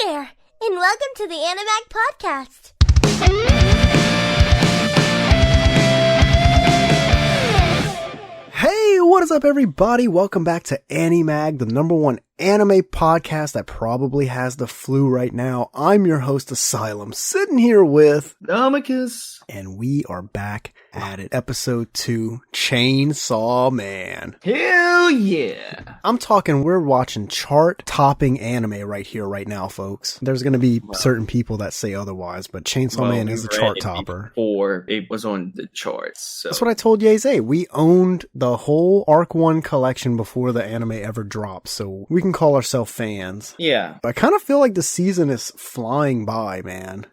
there, and welcome to the Animag Podcast. Hey, what is up, everybody? Welcome back to Animag, the #1 anime podcast that probably has the flu right now. I'm your host, Asylum, sitting here with Amicus, and we are back at it. Episode 2, Chainsaw Man. Hell yeah! I'm talking, we're watching chart-topping anime right here, right now, folks. There's going to be certain people that say otherwise, but Chainsaw Man is the chart topper. Before it was on the charts. So. That's what I told Yeze. We owned the whole Arc 1 collection before the anime ever dropped, so we can call ourselves fans. Yeah. I kind of feel like the season is flying by, man.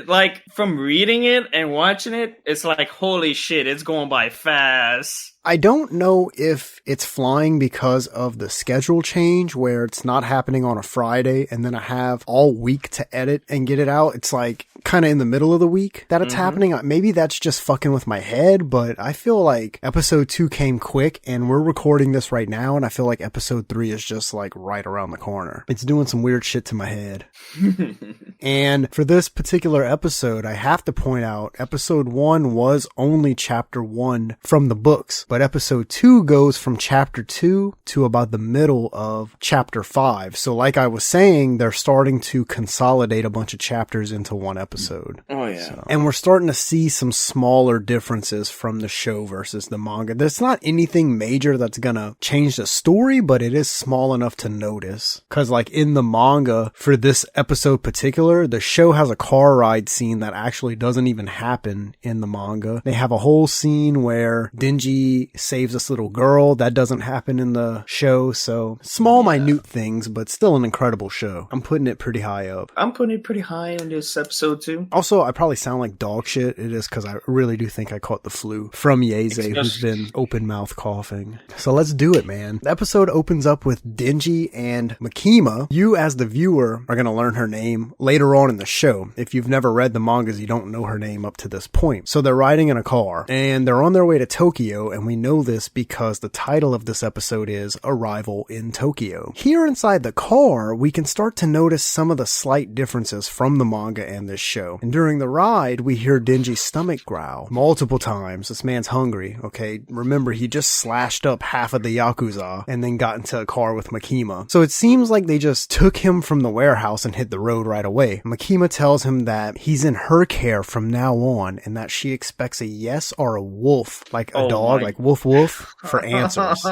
Like, from reading it and watching it, it's like, holy shit, it's going by fast. I don't know if it's flying because of the schedule change where it's not happening on a Friday and then I have all week to edit and get it out. It's like kind of in the middle of the week that it's happening. Maybe that's just fucking with my head, but I feel like episode 2 came quick and we're recording this right now and I feel like episode 3 is just like right around the corner. It's doing some weird shit to my head. And for this particular episode, I have to point out episode 1 was only chapter 1 from the books. But episode 2 goes from chapter 2 to about the middle of chapter 5. So like I was saying, they're starting to consolidate a bunch of chapters into one episode. Oh, yeah. So, and we're starting to see some smaller differences from the show versus the manga. There's not anything major that's gonna change the story, but it is small enough to notice. Cause like in the manga, for this episode particular, the show has a car ride scene that actually doesn't even happen in the manga. They have a whole scene where Denji saves this little girl. That doesn't happen in the show. So small, minute things, but still an incredible show. I'm putting it pretty high up. I'm putting it pretty high on this episode too. Also, I probably sound like dog shit. It is because I really do think I caught the flu from Yeze, who's been open mouth coughing. So let's do it, man. The episode opens up with Denji and Makima. You as the viewer are going to learn her name later on in the show. If you've never read the mangas, you don't know her name up to this point. So they're riding in a car and they're on their way to Tokyo, and we know this because the title of this episode is Arrival in Tokyo. Here inside the car, we can start to notice some of the slight differences from the manga and this show. And during the ride, we hear Denji's stomach growl multiple times. This man's hungry, okay? Remember, he just slashed up half of the Yakuza and then got into a car with Makima. So it seems like they just took him from the warehouse and hit the road right away. Makima tells him that he's in her care from now on and that she expects a yes or a wolf, like a dog, like woof woof, for answers.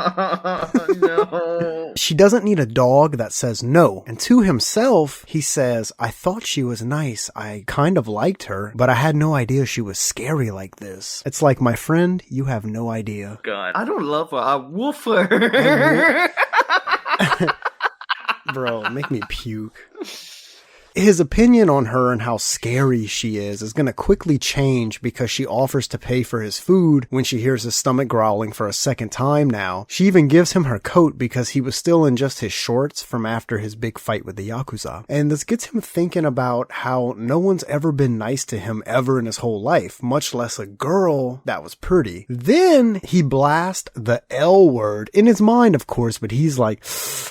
No. She doesn't need a dog that says no. And to himself, he says, I thought she was nice. I kind of liked her, but I had no idea she was scary like this. It's like, my friend, you have no idea. God, I don't love her. I woof her. Bro, make me puke. His opinion on her and how scary she is going to quickly change because she offers to pay for his food when she hears his stomach growling for a second time now. She even gives him her coat because he was still in just his shorts from after his big fight with the Yakuza. And this gets him thinking about how no one's ever been nice to him ever in his whole life, much less a girl that was pretty. Then he blasts the L word in his mind, of course, but he's like,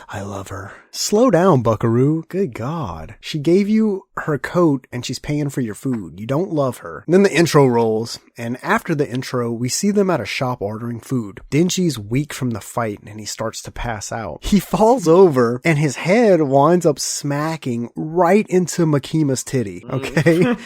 I love her. Slow down, buckaroo. Good God. She gave you her coat and she's paying for your food. You don't love her. And then the intro rolls, and after the intro, we see them at a shop ordering food. Denji's weak from the fight and he starts to pass out. He falls over and his head winds up smacking right into Makima's titty, okay?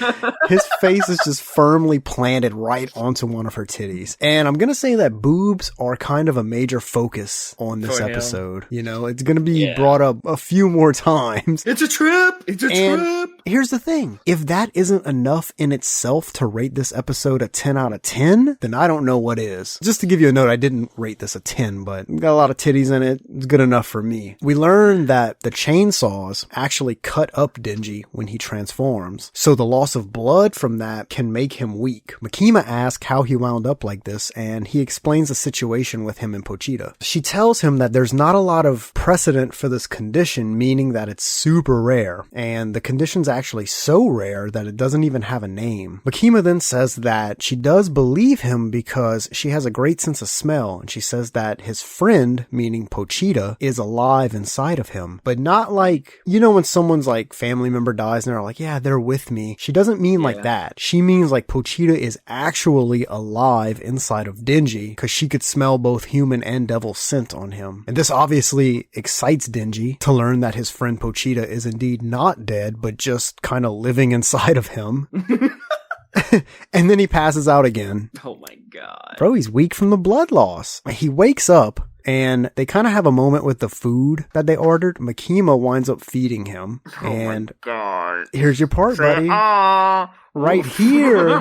His face is just firmly planted right onto one of her titties. And I'm gonna say that boobs are kind of a major focus on this episode. You know, it's gonna be brought up a few more times. It's a trip! It's a trip! Here's the thing. If that isn't enough in itself to rate this episode a 10 out of 10, then I don't know what is. Just to give you a note, I didn't rate this a 10, but got a lot of titties in it. It's good enough for me. We learn that the chainsaws actually cut up Denji when he transforms, so the loss of blood from that can make him weak. Makima asks how he wound up like this, and he explains the situation with him and Pochita. She tells him that there's not a lot of precedent for this condition, meaning that it's super rare, and the condition's actually so rare that it doesn't even have a name. Makima then says that she does believe him because she has a great sense of smell, and she says that his friend, meaning Pochita, is alive inside of him. But not like, you know when someone's like family member dies and they're like, yeah, they're with me. She doesn't mean like that. She means like Pochita is actually alive inside of Denji because she could smell both human and devil scent on him. And this obviously excites Denji to learn that his friend Pochita is indeed not dead, but just kind of living inside of him. And then he passes out again. Oh my god. Bro, he's weak from the blood loss. He wakes up and they kind of have a moment with the food that they ordered. Makima winds up feeding him. Oh and my god. Here's your part, buddy. Ah. Right here.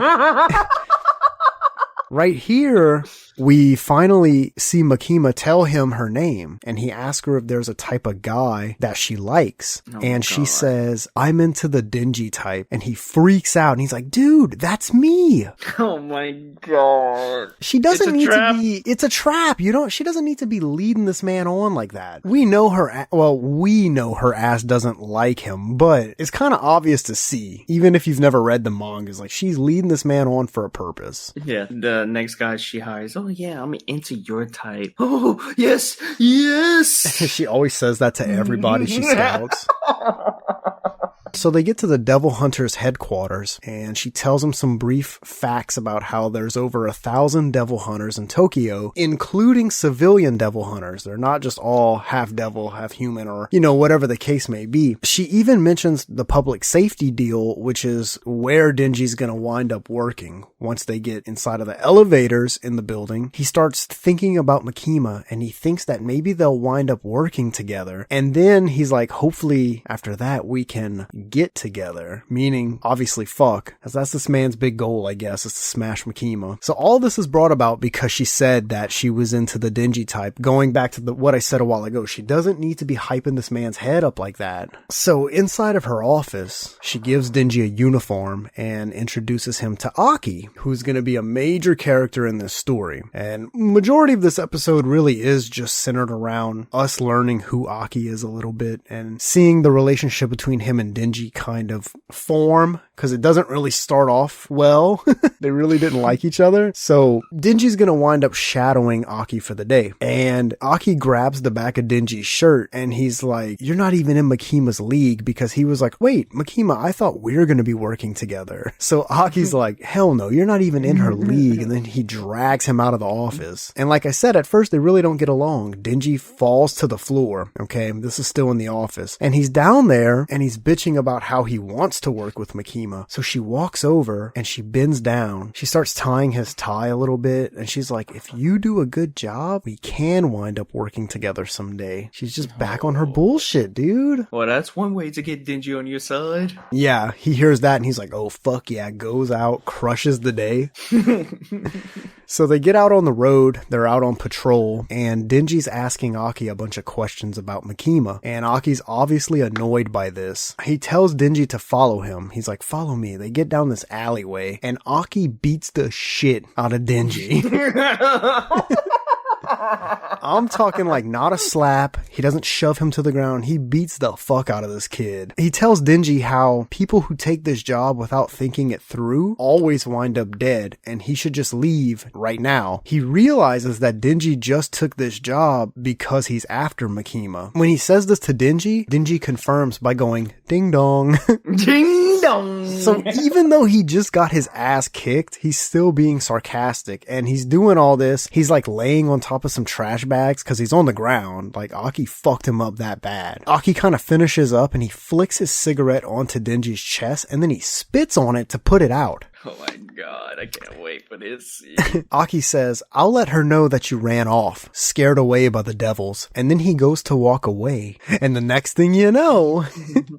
Right here, we finally see Makima tell him her name, and he asks her if there's a type of guy that she likes. And she says, I'm into the Denji type. And he freaks out, and he's like, dude, that's me. Oh my god. She doesn't need to be, it's a trap. She doesn't need to be leading this man on like that. We know her ass doesn't like him, but it's kind of obvious to see, even if you've never read the manga, is like, she's leading this man on for a purpose. Yeah, the next guy she hires, oh yeah, I'm into your type. Oh, yes, yes. She always says that to everybody she scouts. So they get to the Devil Hunter's headquarters, and she tells him some brief facts about how there's over 1,000 Devil Hunters in Tokyo, including civilian Devil Hunters. They're not just all half devil, half human, or, whatever the case may be. She even mentions the public safety deal, which is where Denji's gonna wind up working. Once they get inside of the elevators in the building, he starts thinking about Makima, and he thinks that maybe they'll wind up working together. And then he's like, hopefully after that we can get together, meaning obviously fuck, as that's this man's big goal, I guess, is to smash Makima. So all this is brought about because she said that she was into the Denji type. Going back to what I said a while ago, she doesn't need to be hyping this man's head up like that. So inside of her office, she gives Denji a uniform and introduces him to Aki, who's going to be a major character in this story. And majority of this episode really is just centered around us learning who Aki is a little bit and seeing the relationship between him and Denji kind of form, because it doesn't really start off well. They really didn't like each other. So Denji's gonna wind up shadowing Aki for the day. And Aki grabs the back of Denji's shirt and he's like, you're not even in Makima's league, because he was like, wait, Makima, I thought we were gonna be working together. So Aki's like, hell no, you're not even in her league. And then he drags him out of the office. And like I said, at first they really don't get along. Denji falls to the floor. Okay, this is still in the office. And he's down there and he's bitching about how he wants to work with Makima. So she walks over and she bends down. She starts tying his tie a little bit. And she's like, if you do a good job, we can wind up working together someday. She's just back on her bullshit, dude. Well, that's one way to get Denji on your side. Yeah, he hears that and he's like, oh, fuck yeah, goes out, crushes the day. So they get out on the road, they're out on patrol, and Denji's asking Aki a bunch of questions about Makima, and Aki's obviously annoyed by this. He tells Denji to follow him. He's like, follow me. They get down this alleyway, and Aki beats the shit out of Denji. I'm talking like not a slap. He doesn't shove him to the ground. He beats the fuck out of this kid. He tells Denji how people who take this job without thinking it through always wind up dead, and he should just leave right now. He realizes that Denji just took this job because he's after Makima. When he says this to Denji, Denji confirms by going, ding dong. Ding dong. So even though he just got his ass kicked, he's still being sarcastic, and he's doing all this. He's like laying on top of some trash bags because he's on the ground. Like, Aki fucked him up that bad. Aki kind of finishes up and he flicks his cigarette onto Denji's chest and then he spits on it to put it out. Oh my god, I can't wait for this. Aki says, I'll let her know that you ran off, scared away by the devils. And then he goes to walk away. And the next thing you know,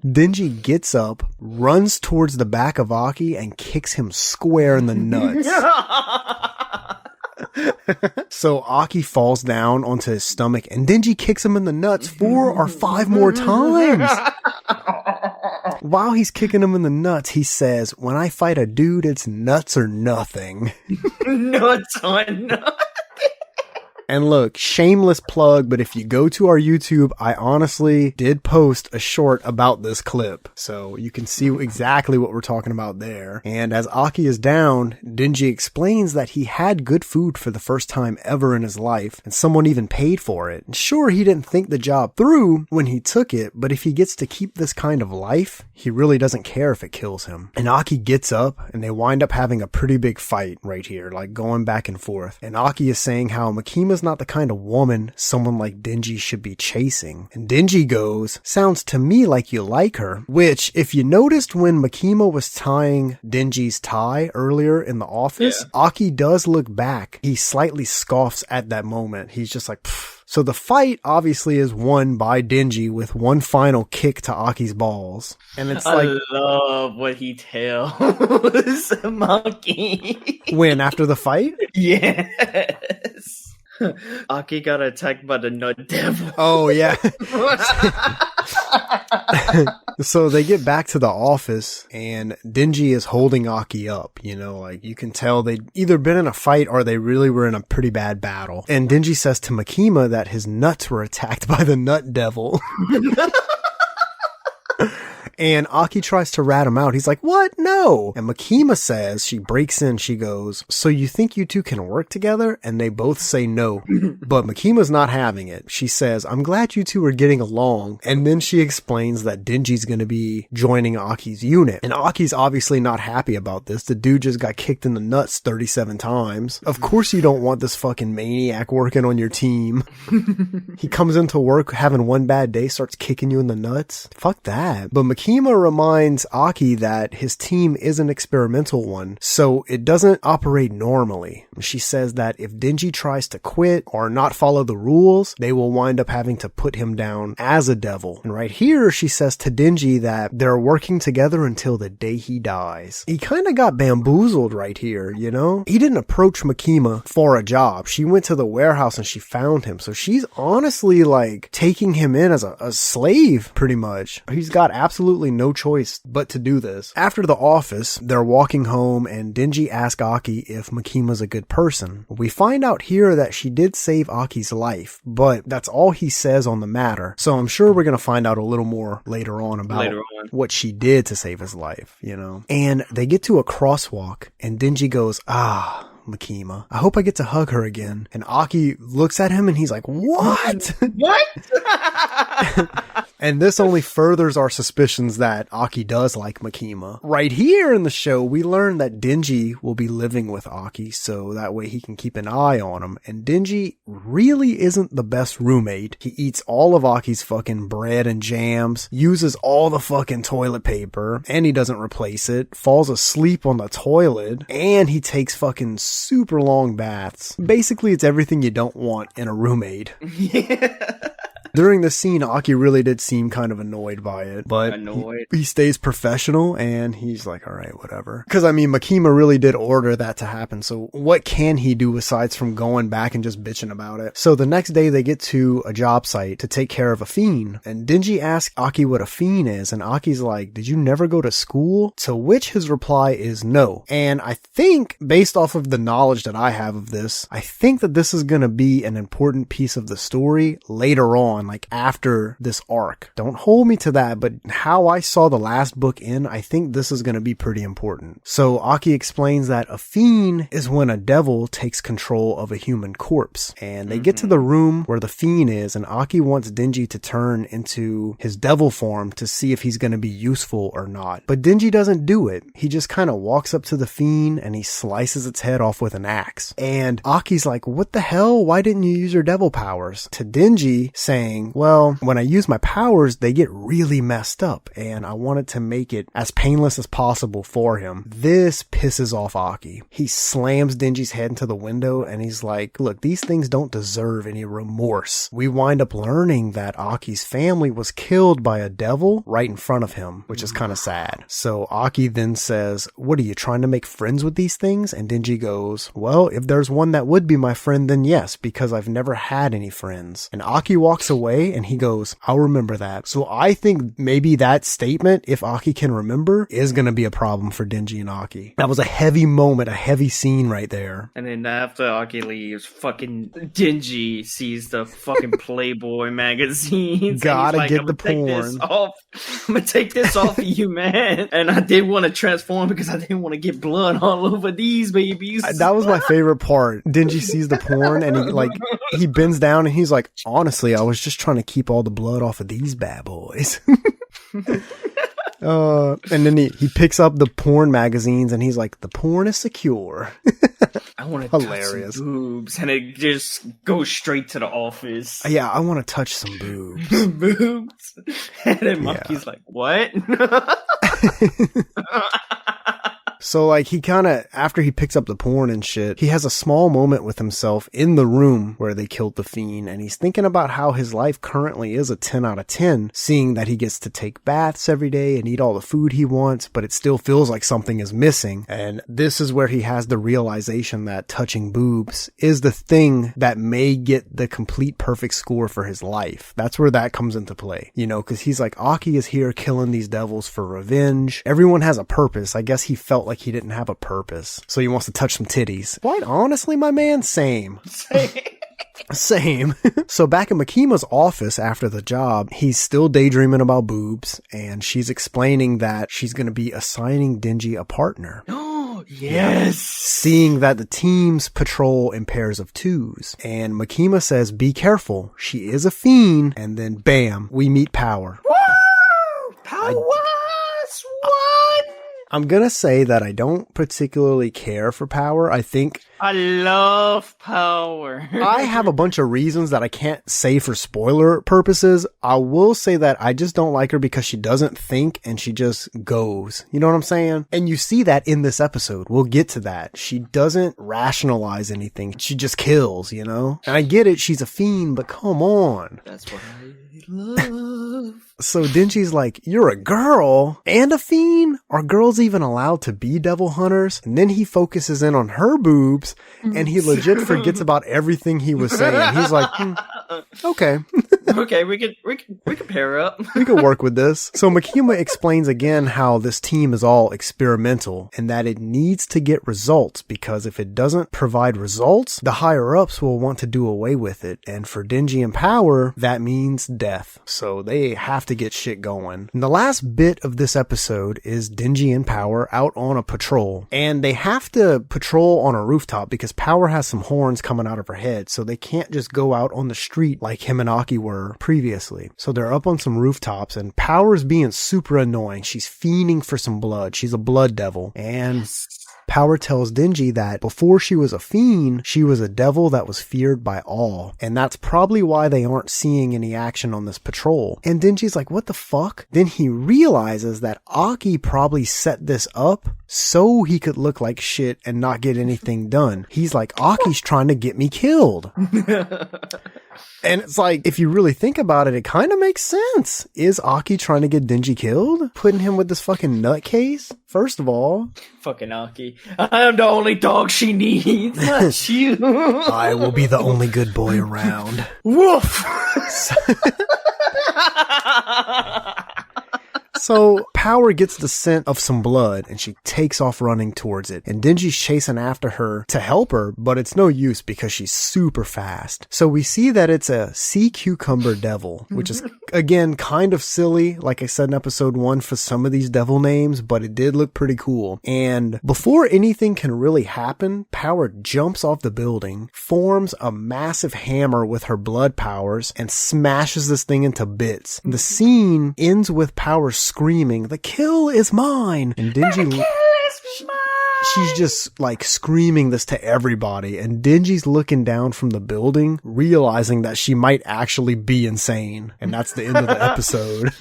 Denji gets up, runs towards the back of Aki, and kicks him square in the nuts. So Aki falls down onto his stomach and Denji kicks him in the nuts 4 or 5 more times. While he's kicking him in the nuts, he says, when I fight a dude, it's nuts or nothing. Nuts or nothing. And look, shameless plug, but if you go to our YouTube, I honestly did post a short about this clip. So you can see exactly what we're talking about there. And as Aki is down, Denji explains that he had good food for the first time ever in his life, and someone even paid for it. And sure, he didn't think the job through when he took it, but if he gets to keep this kind of life, he really doesn't care if it kills him. And Aki gets up, and they wind up having a pretty big fight right here, like going back and forth. And Aki is saying how Makima's not the kind of woman someone like Denji should be chasing. And Denji goes, sounds to me like you like her. Which, if you noticed when Makima was tying Denji's tie earlier in the office, Aki does look back. He slightly scoffs at that moment. He's just like, pfft. So the fight obviously is won by Denji with one final kick to Aki's balls. And it's like, I love what he tells Monkey. When, after the fight? Yes. Aki got attacked by the nut devil. Oh, yeah. So they get back to the office and Denji is holding Aki up, you know, like you can tell they'd either been in a fight or they really were in a pretty bad battle. And Denji says to Makima that his nuts were attacked by the nut devil. And Aki tries to rat him out. He's like, what? No. And Makima says, she breaks in, she goes, so you think you two can work together? And they both say no. But Makima's not having it. She says, I'm glad you two are getting along. And then she explains that Denji's going to be joining Aki's unit. And Aki's obviously not happy about this. The dude just got kicked in the nuts 37 times. Of course you don't want this fucking maniac working on your team. He comes into work having one bad day, starts kicking you in the nuts. Fuck that. But Makima reminds Aki that his team is an experimental one, so it doesn't operate normally. She says that if Denji tries to quit or not follow the rules, they will wind up having to put him down as a devil. And right here, she says to Denji that they're working together until the day he dies. He kind of got bamboozled right here, you know? He didn't approach Makima for a job. She went to the warehouse and she found him, so she's honestly like taking him in as a slave, pretty much. He's got absolutely no choice but to do this. After the office, they're walking home and Denji asks Aki if Makima's a good person. We find out here that she did save Aki's life, but that's all he says on the matter. So I'm sure we're going to find out a little more later on about what she did to save his life, you know. And they get to a crosswalk and Denji goes, Makima, I hope I get to hug her again. And Aki looks at him and he's like, what? What? And this only furthers our suspicions that Aki does like Makima. Right here in the show, we learn that Denji will be living with Aki, so that way he can keep an eye on him. And Denji really isn't the best roommate. He eats all of Aki's fucking bread and jams, uses all the fucking toilet paper, and he doesn't replace it, falls asleep on the toilet, and he takes fucking super long baths. Basically, it's everything you don't want in a roommate. Yeah. During this scene, Aki really did seem kind of annoyed by it, but he stays professional and he's like, all right, whatever. Because, I mean, Makima really did order that to happen, so what can he do aside from going back and just bitching about it? So the next day, they get to a job site to take care of a fiend, and Denji asks Aki what a fiend is, and Aki's like, did you never go to school? To which his reply is no. And I think, based off of the knowledge that I have of this, I think that this is going to be an important piece of the story later on, like after this arc. Don't hold me to that, but how I saw the last book in, I think this is going to be pretty important. So Aki explains that a fiend is when a devil takes control of a human corpse, and they get to the room where the fiend is, and Aki wants Denji to turn into his devil form to see if he's going to be useful or not. But Denji doesn't do it. He just kind of walks up to the fiend and he slices its head off with an axe. And Aki's like, what the hell? Why didn't you use your devil powers? To Denji saying, well, when I use my powers, they get really messed up, and I wanted to make it as painless as possible for him. This pisses off Aki. He slams Denji's head into the window, and he's like, look, these things don't deserve any remorse. We wind up learning that Aki's family was killed by a devil right in front of him, which is kind of sad. So Aki then says, what are you trying to make friends with these things? And Denji goes, well, if there's one that would be my friend, then yes, because I've never had any friends. And Aki walks away away, and he goes, I'll remember that. So I think maybe that statement, if Aki can remember, is going to be a problem for Denji and Aki. That was a heavy moment, a heavy scene right there. And then after Aki leaves, fucking Denji sees the fucking Playboy magazines. Gotta like, get the porn. I'm gonna take this off of you, man. And I did want to transform because I didn't want to get blood all over these babies. That was my favorite part. Denji sees the porn and he bends down and he's like, honestly, I was just trying to keep all the blood off of these bad boys. And then he picks up the porn magazines and he's like, the porn is secure. I want to touch some boobs, and it just goes straight to the office. Yeah, I want to touch some boobs. Boobs. And then Monkey's like, what? So, like, he kind of, after he picks up the porn and shit, he has a small moment with himself in the room where they killed the fiend, and he's thinking about how his life currently is a 10 out of 10, seeing that he gets to take baths every day and eat all the food he wants, but it still feels like something is missing. And this is where he has the realization that touching boobs is the thing that may get the complete perfect score for his life. That's where that comes into play, you know, because he's like, Aki is here killing these devils for revenge. Everyone has a purpose. I guess he felt like he didn't have a purpose, so he wants to touch some titties. Quite honestly, my man, same. So back in Makima's office after the job, he's still daydreaming about boobs, and she's explaining that she's going to be assigning Denji a partner. Oh, yes! Seeing that the teams patrol in pairs of twos, and Makima says, be careful, she is a fiend, and then bam, we meet Power. Woo! Power! I'm gonna say that I don't particularly care for Power. I think I love Power. I have a bunch of reasons that I can't say for spoiler purposes. I will say that I just don't like her because she doesn't think and she just goes. You know what I'm saying? And you see that in this episode. We'll get to that. She doesn't rationalize anything. She just kills, you know? And I get it. She's a fiend, but come on. That's what I love. So Denji's like, you're a girl and a fiend? Are girls even allowed to be devil hunters? And then he focuses in on her boobs and he legit forgets about everything he was saying. He's like, okay. Okay, we could pair up. We could work with this. So Makima explains again how this team is all experimental and that it needs to get results because if it doesn't provide results, the higher ups will want to do away with it. And for Denji and Power, that means death. So they have to get shit going. And the last bit of this episode is Denji and Power out on a patrol. And they have to patrol on a rooftop because Power has some horns coming out of her head. So they can't just go out on the street like him and Aki were previously. So they're up on some rooftops and Power's being super annoying. She's fiending for some blood. She's a blood devil. And Power tells Denji that before she was a fiend, she was a devil that was feared by all. And that's probably why they aren't seeing any action on this patrol. And Denji's like, what the fuck? Then he realizes that Aki probably set this up so he could look like shit and not get anything done. He's like, Aki's trying to get me killed. And it's like, if you really think about it, it kind of makes sense. Is Aki trying to get Denji killed? Putting him with this fucking nutcase? First of all. Fucking Aki. I am the only dog she needs. Not you. I will be the only good boy around. Woof! So Power gets the scent of some blood and she takes off running towards it. And Denji's chasing after her to help her, but it's no use because she's super fast. So we see that it's a sea cucumber devil, which is again kind of silly, like I said in episode 1 for some of these devil names, but it did look pretty cool. And before anything can really happen, Power jumps off the building, forms a massive hammer with her blood powers, and smashes this thing into bits. The scene ends with Power screaming, "The kill is mine!" And Denji, she's just like screaming this to everybody, and Denji's looking down from the building, realizing that she might actually be insane. And that's the end of the episode.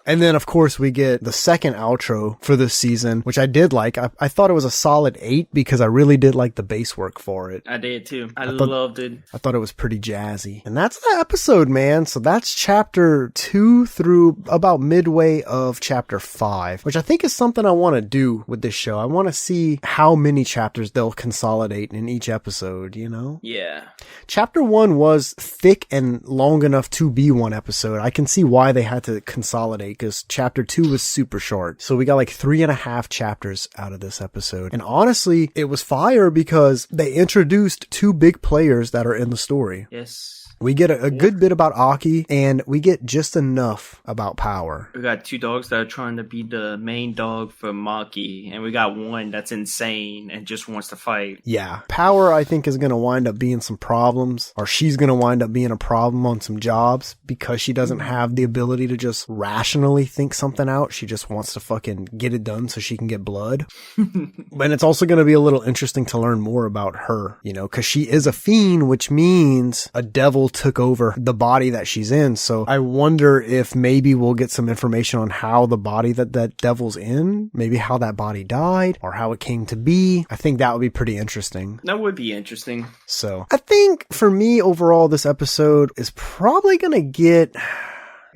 And then, of course, we get the second outro for this season, which I did like. I thought it was a solid 8 because I really did like the bass work for it. I did too. I loved it. I thought it was pretty jazzy. And that's the episode, man. So that's chapter 2 through about midway of chapter 5, which I think is something I want to do with this show. I want to see how many chapters they'll consolidate in each episode, you know? Yeah. Chapter 1 was thick and long enough to be one episode. I can see why they had to consolidate because chapter 2 was super short. So we got like 3.5 chapters out of this episode. And honestly, it was fire because they introduced 2 big players that are in the story. Yes. We get a good bit about Aki, and we get just enough about Power. We got 2 dogs that are trying to be the main dog for Maki, and we got one that's insane and just wants to fight. Yeah. Power, I think, is going to wind up being some problems, or she's going to wind up being a problem on some jobs because she doesn't have the ability to just rationally think something out. She just wants to fucking get it done so she can get blood. And it's also going to be a little interesting to learn more about her, you know, because she is a fiend, which means a devil took over the body that she's in. So I wonder if maybe we'll get some information on how the body that devil's in, maybe how that body died or how it came to be. I think that would be pretty interesting. That would be interesting. So I think for me overall, this episode is probably going to get...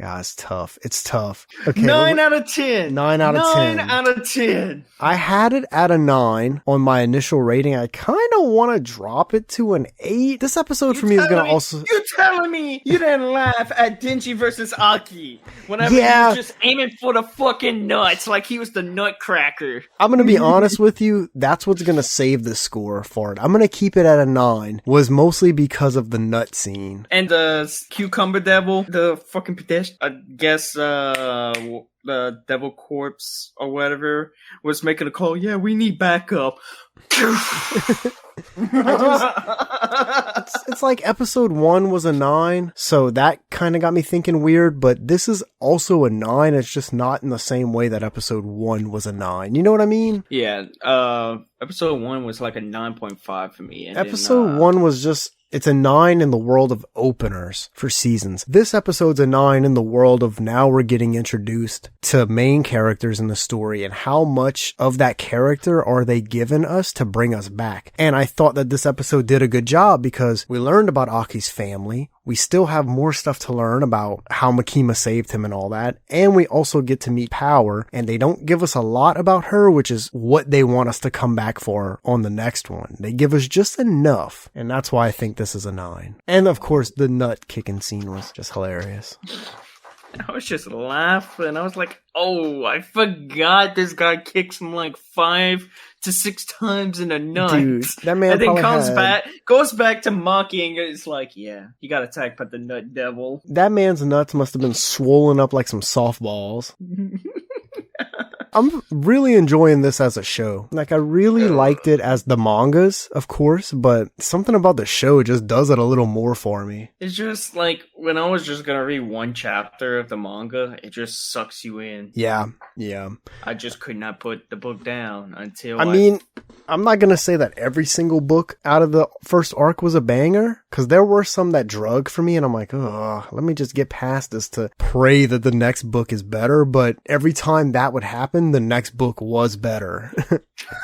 Yeah, it's tough. It's tough. Okay. 9 out of 10. 9 out of 10. 9 out of 10. I had it at a 9 on my initial rating. I kind of want to drop it to an 8. This episode for me is going to also... You're telling me you didn't laugh at Denji versus Aki whenever he was just aiming for the fucking nuts like he was the Nutcracker. I'm going to be honest with you. That's what's going to save the score for it. I'm going to keep it at a 9. Was mostly because of the nut scene. And the cucumber devil, the fucking pedestrian. I guess the devil corpse or whatever was making a call. Yeah, we need backup. It's like episode 1 was a 9, so that kind of got me thinking weird, but this is also a 9. It's just not in the same way that episode 1 was a 9. You know what I mean? Yeah, episode 1 was like a 9.5 for me. And episode 1 was just... It's a 9 in the world of openers for seasons. This episode's a 9 in the world of now we're getting introduced to main characters in the story and how much of that character are they giving us to bring us back. And I thought that this episode did a good job because we learned about Aki's family. We still have more stuff to learn about how Makima saved him and all that. And we also get to meet Power, and they don't give us a lot about her, which is what they want us to come back for on the next one. They give us just enough, and that's why I think this is a 9. And of course, the nut kicking scene was just hilarious. I was just laughing. I was like, oh, I forgot this guy kicks him like 5 to 6 times in the nuts. Dude, that man and then goes back to mocking. It's like, yeah, he got attacked by the nut devil. That man's nuts must have been swollen up like some softballs. I'm really enjoying this as a show. Like, I really liked it as the mangas, of course, but something about the show just does it a little more for me. It's just like, when I was just gonna read one chapter of the manga, it just sucks you in. Yeah. I just could not put the book down until I mean, I'm not gonna say that every single book out of the first arc was a banger, because there were some that drug for me, and I'm like, oh, let me just get past this to pray that the next book is better, but every time that would happen, the next book was better.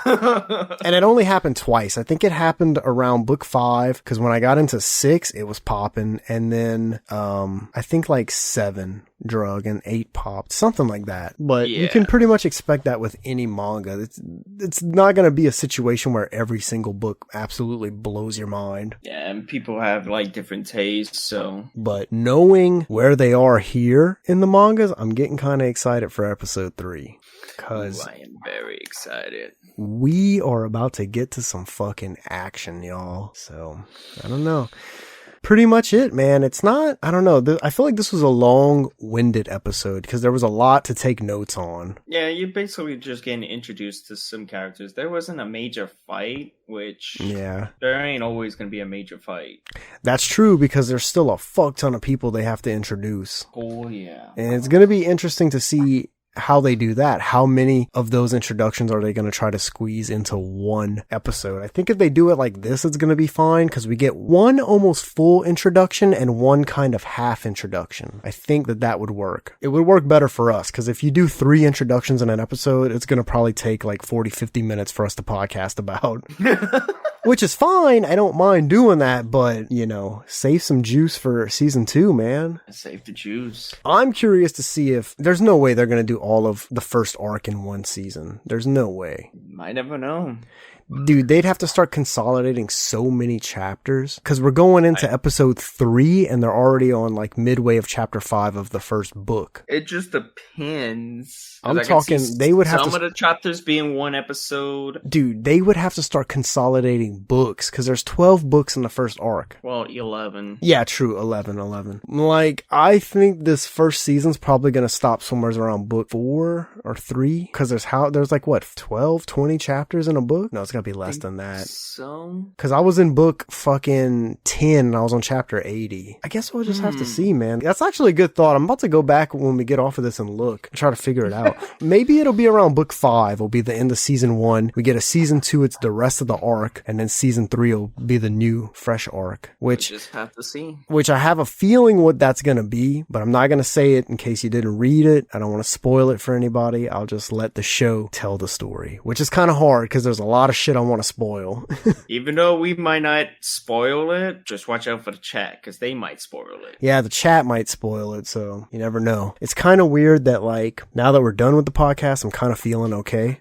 And it only happened twice. I think it happened around book 5, because when I got into 6, it was popping, and then I think like 7 drug and 8 popped, something like that. But you can pretty much expect that with any manga. It's not going to be a situation where every single book absolutely blows your mind. Yeah, and people have like different tastes, so. But knowing where they are here in the mangas, I'm getting kind of excited for episode 3. Because I am very excited. We are about to get to some fucking action, y'all. So, I don't know. Pretty much it, man. It's not, I don't know. I feel like this was a long-winded episode because there was a lot to take notes on. Yeah, you're basically just getting introduced to some characters. There wasn't a major fight, which there ain't always going to be a major fight. That's true because there's still a fuck ton of people they have to introduce. Oh, yeah. And it's going to be interesting to see how they do that. How many of those introductions are they going to try to squeeze into one episode? I think if they do it like this, it's going to be fine because we get one almost full introduction and one kind of half introduction. I think that would work. It would work better for us because if you do 3 introductions in an episode, it's going to probably take like 40-50 minutes for us to podcast about. Which is fine. I don't mind doing that, but, you know, save some juice for season 2, man. Save the juice. I'm curious to see if there's no way they're going to do all of the first arc in one season. There's no way. Might never know. Dude, they'd have to start consolidating so many chapters because we're going into episode 3 and they're already on like midway of chapter 5 of the first book. It just depends. I'm talking, they would have some of the chapters being one episode. Dude, they would have to start consolidating books because there's 12 books in the first arc. Well, 11. Yeah, true. 11. Like, I think this first season's probably going to stop somewhere around book 4 or 3 because there's like what, 12, 20 chapters in a book? No, it's gotta be less than that. So? Because I was in book fucking 10 and I was on chapter 80. I guess we'll just have to see, man. That's actually a good thought. I'm about to go back when we get off of this and look and try to figure it out. Maybe it'll be around book 5 will be the end of season 1. We get a season 2, it's the rest of the arc, and then season 3 will be the new fresh arc. Which we just have to see. Which I have a feeling what that's gonna be, but I'm not gonna say it in case you didn't read it. I don't want to spoil it for anybody. I'll just let the show tell the story, which is kind of hard because there's a lot of shit I want to spoil. Even though we might not spoil it, just watch out for the chat because they might spoil it. Yeah, the chat might spoil it, so you never know. It's kind of weird that like now that we're done with the podcast, I'm kind of feeling okay.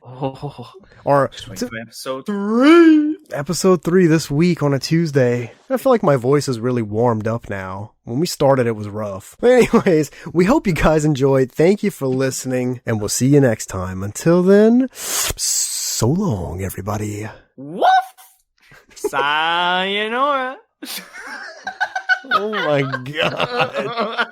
Or episode 3. Episode 3 this week on a Tuesday. I feel like my voice is really warmed up now. When we started, it was rough. But anyways, we hope you guys enjoyed. Thank you for listening, and we'll see you next time. Until then, so long, everybody. Woof! Sayonara. Oh my god.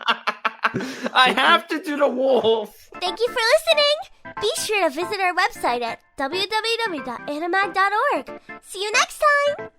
I have to do the wolf. Thank you for listening. Be sure to visit our website at www.animag.org. See you next time.